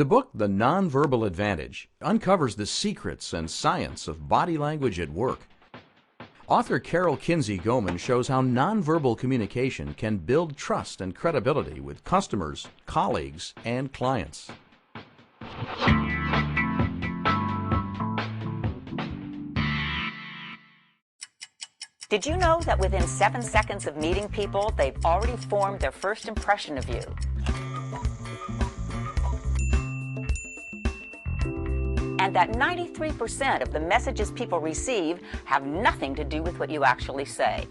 The book, The Nonverbal Advantage, uncovers the secrets and science of body language at work. Author Carol Kinsey Goman shows how nonverbal communication can build trust and credibility with customers, colleagues, and clients. Did you know that within 7 seconds of meeting people, they've already formed their first impression of you? And that 93% of the messages people receive have nothing to do with what you actually say.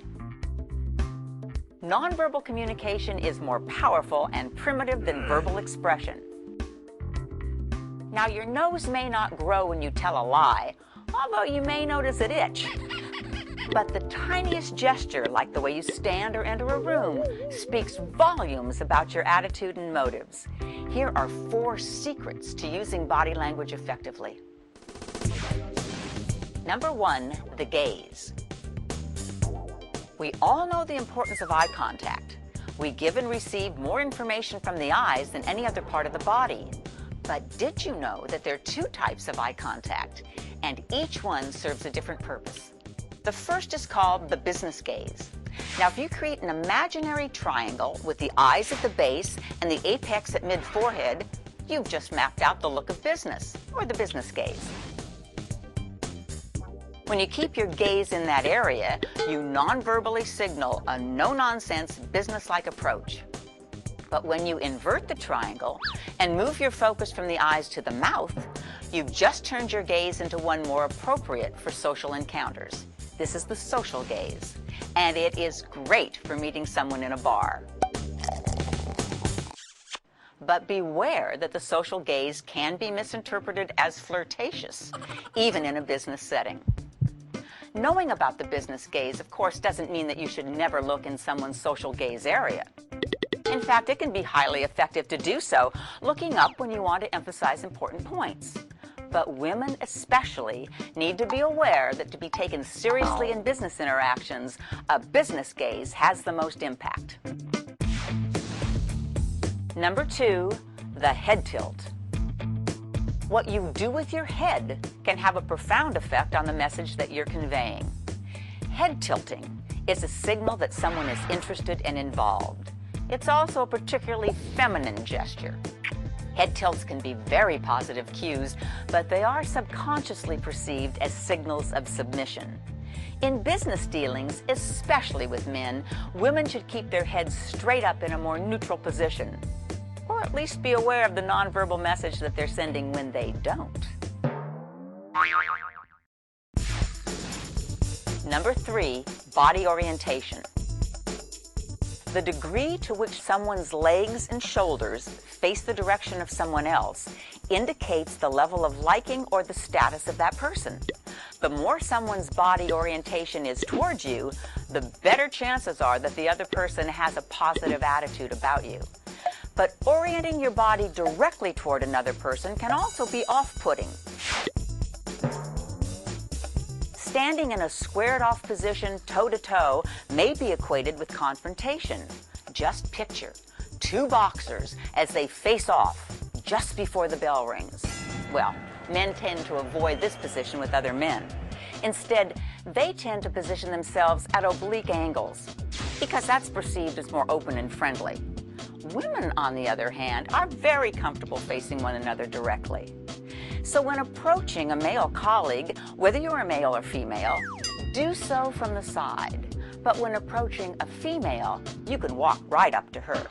Nonverbal communication is more powerful and primitive than verbal expression. Now, your nose may not grow when you tell a lie, although you may notice it itch. But the tiniest gesture, like the way you stand or enter a room, speaks volumes about your attitude and motives. Here are 4 secrets to using body language effectively. Number 1, the gaze. We all know the importance of eye contact. We give and receive more information from the eyes than any other part of the body. But did you know that there are 2 types of eye contact, and each one serves a different purpose? The first is called the business gaze. Now, if you create an imaginary triangle with the eyes at the base and the apex at mid-forehead, you've just mapped out the look of business, or the business gaze. When you keep your gaze in that area, you non-verbally signal a no-nonsense, business-like approach. But when you invert the triangle and move your focus from the eyes to the mouth, you've just turned your gaze into one more appropriate for social encounters. This is the social gaze, and it is great for meeting someone in a bar. But beware that the social gaze can be misinterpreted as flirtatious, even in a business setting. Knowing about the business gaze, of course, doesn't mean that you should never look in someone's social gaze area. In fact, it can be highly effective to do so, looking up when you want to emphasize important points. But women especially need to be aware that to be taken seriously in business interactions, a business gaze has the most impact. Number 2, the head tilt. What you do with your head can have a profound effect on the message that you're conveying. Head tilting is a signal that someone is interested and involved. It's also a particularly feminine gesture. Head tilts can be very positive cues, but they are subconsciously perceived as signals of submission. In business dealings, especially with men, women should keep their heads straight up in a more neutral position, or at least be aware of the nonverbal message that they're sending when they don't. Number 3, body orientation. The degree to which someone's legs and shoulders face the direction of someone else indicates the level of liking or the status of that person. The more someone's body orientation is towards you, the better chances are that the other person has a positive attitude about you. But orienting your body directly toward another person can also be off-putting. Standing in a squared-off position toe-to-toe may be equated with confrontation. Just picture 2 boxers as they face off just before the bell rings. Well, men tend to avoid this position with other men. Instead, they tend to position themselves at oblique angles because that's perceived as more open and friendly. Women, on the other hand, are very comfortable facing one another directly. So when approaching a male colleague, whether you're a male or female, do so from the side. But when approaching a female, you can walk right up to her.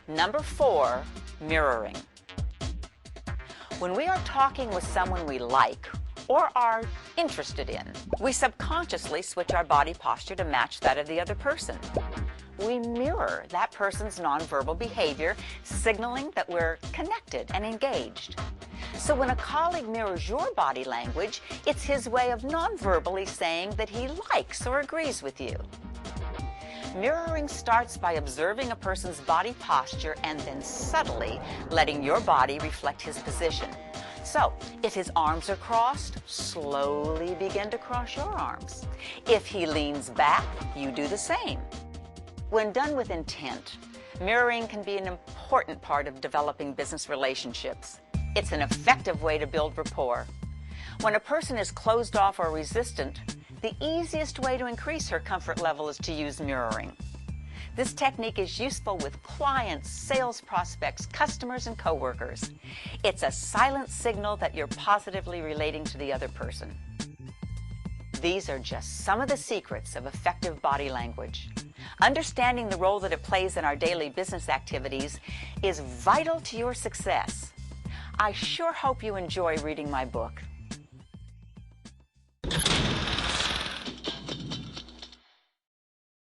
Number 4, mirroring. When we are talking with someone we like or are interested in, we subconsciously switch our body posture to match that of the other person. We mirror that person's nonverbal behavior, signaling that we're connected and engaged. So when a colleague mirrors your body language, it's his way of nonverbally saying that he likes or agrees with you. Mirroring starts by observing a person's body posture and then subtly letting your body reflect his position. So, if his arms are crossed, slowly begin to cross your arms. If he leans back, you do the same. When done with intent, mirroring can be an important important part of developing business relationships. It's an effective way to build rapport. When a person is closed off or resistant, the easiest way to increase her comfort level is to use mirroring. This technique is useful with clients, sales prospects, customers, and coworkers. It's a silent signal that you're positively relating to the other person. These are just some of the secrets of effective body language. Understanding the role that it plays in our daily business activities is vital to your success. I sure hope you enjoy reading my book.